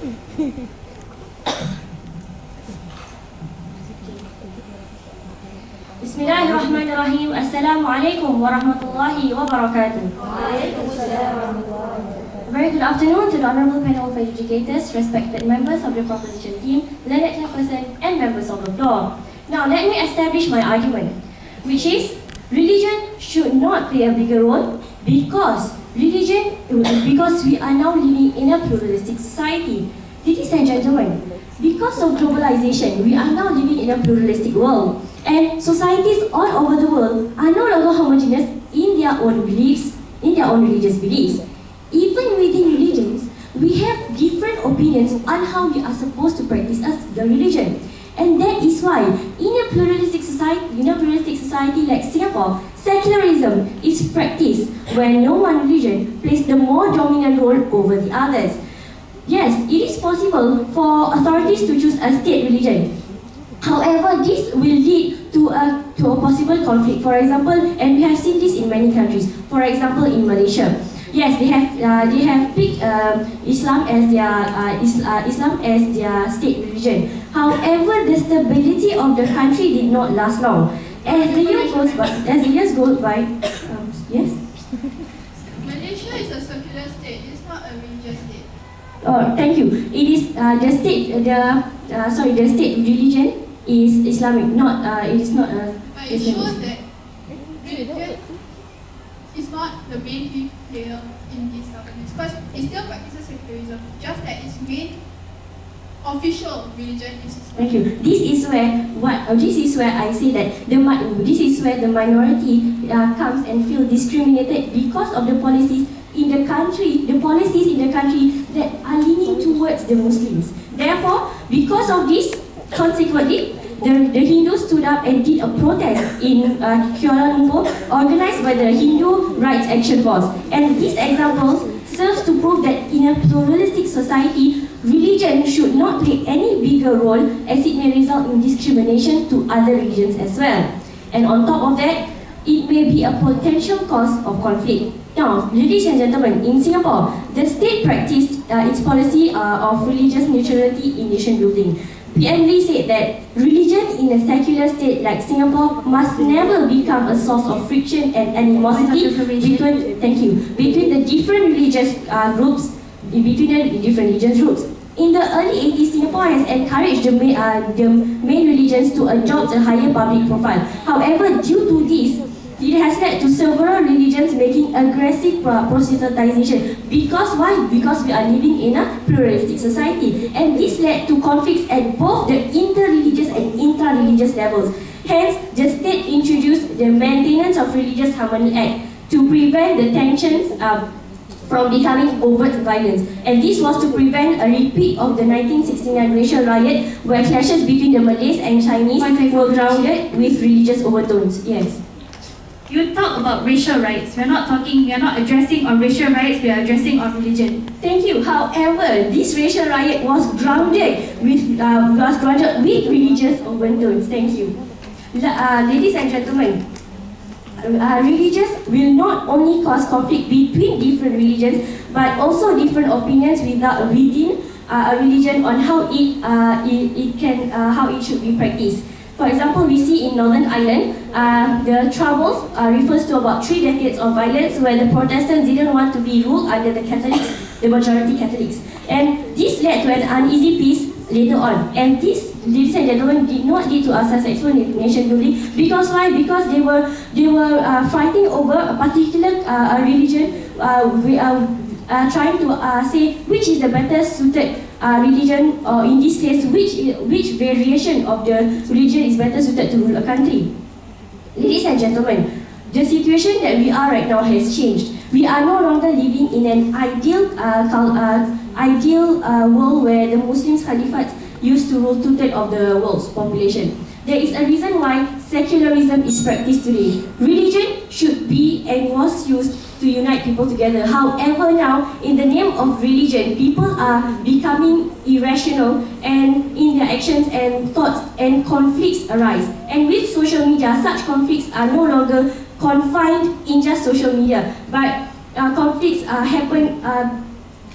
Bismillahirrahmanirrahim. Assalamualaikum warahmatullahi wabarakatuh. Very good afternoon to the honorable panel of educators, respected members of the proposition team, learned chairperson, and members of the floor. Now, let me establish my argument, which is religion should not play a bigger role because we are now living in a pluralistic society. Ladies and gentlemen, because of globalization, we are now living in a pluralistic world, and societies all over the world are no longer homogeneous in their own beliefs, in their own religious beliefs. Even within religions, we have different opinions on how we are supposed to practice the religion. And that is why, in a pluralistic society like Singapore, secularism is practiced where no one religion plays the more dominant role over the others. Yes, it is possible for authorities to choose a state religion. However, this will lead to a possible conflict. For example, and we have seen this in many countries. For example, in Malaysia, yes, they have picked Islam as their state religion. However, the stability of the country did not last long. As the years go by, yes. Malaysia is a secular state. It's not a religious state. Oh, thank you. It is the state religion is Islamic. It is not. But it shows that religion is not the main key player in these governments, because it still practices secularism, just that its main official religion is Islam. Thank you. This is where I say that this is where the minority comes and feel discriminated because of the policies in the country, that are leaning towards the Muslims. Therefore, because of this, consequently, the Hindus stood up and did a protest in Kuala Lumpur, organized by the Hindu Rights Action Force. And these examples serves to prove that in a pluralistic society, religion should not play any bigger role, as it may result in discrimination to other religions as well. And on top of that, it may be a potential cause of conflict. Now, ladies and gentlemen, in Singapore, the state practiced its policy of religious neutrality in nation building. PM Lee said that religion in a secular state like Singapore must never become a source of friction and animosity between the different religious groups. In the early 80s, Singapore has encouraged the main religions to adopt a higher public profile. However, due to this, it has led to several religions making aggressive proselytization. Because why? Because we are living in a pluralistic society, and this led to conflicts at both the inter-religious and intra-religious levels. Hence, the state introduced the Maintenance of Religious Harmony Act to prevent the tensions from becoming overt violence. And this was to prevent a repeat of the 1969 racial riot, where clashes between the Malays and Chinese were grounded with religious overtones. Yes. You talk about racial riots. We are not addressing on racial riots, we are addressing on religion. Thank you. However, this racial riot was grounded with religious overtones. Thank you. Ladies and gentlemen, religions will not only cause conflict between different religions, but also different opinions within a religion on how it should be practiced. For example, we see in Northern Ireland, the Troubles refers to about 3 decades of violence where the Protestants didn't want to be ruled under the Catholics, the majority Catholics. And this led to an uneasy peace later on. And this, ladies and gentlemen, did not lead to a successful nation building. Because why? Because they were fighting over a particular religion, trying to say which is the better suited religion, or in this case, which variation of the religion is better suited to rule a country. Ladies and gentlemen, the situation that we are right now has changed. We are no longer living in an ideal world where the Muslim caliphates used to rule 2/3 of the world's population. There is a reason why secularism is practiced today. Religion should be and was used to unite people together. However, now, in the name of religion, people are becoming irrational and in their actions and thoughts, and conflicts arise. And with social media, such conflicts are no longer confined in just social media, but conflicts happen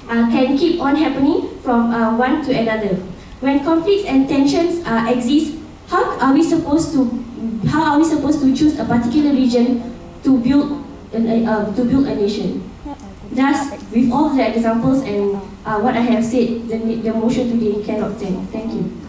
can keep on happening from one to another. When conflicts and tensions exist, how are we supposed to choose a particular region to build a nation? Thus, with all the examples and what I have said, the motion today cannot stand. Thank you.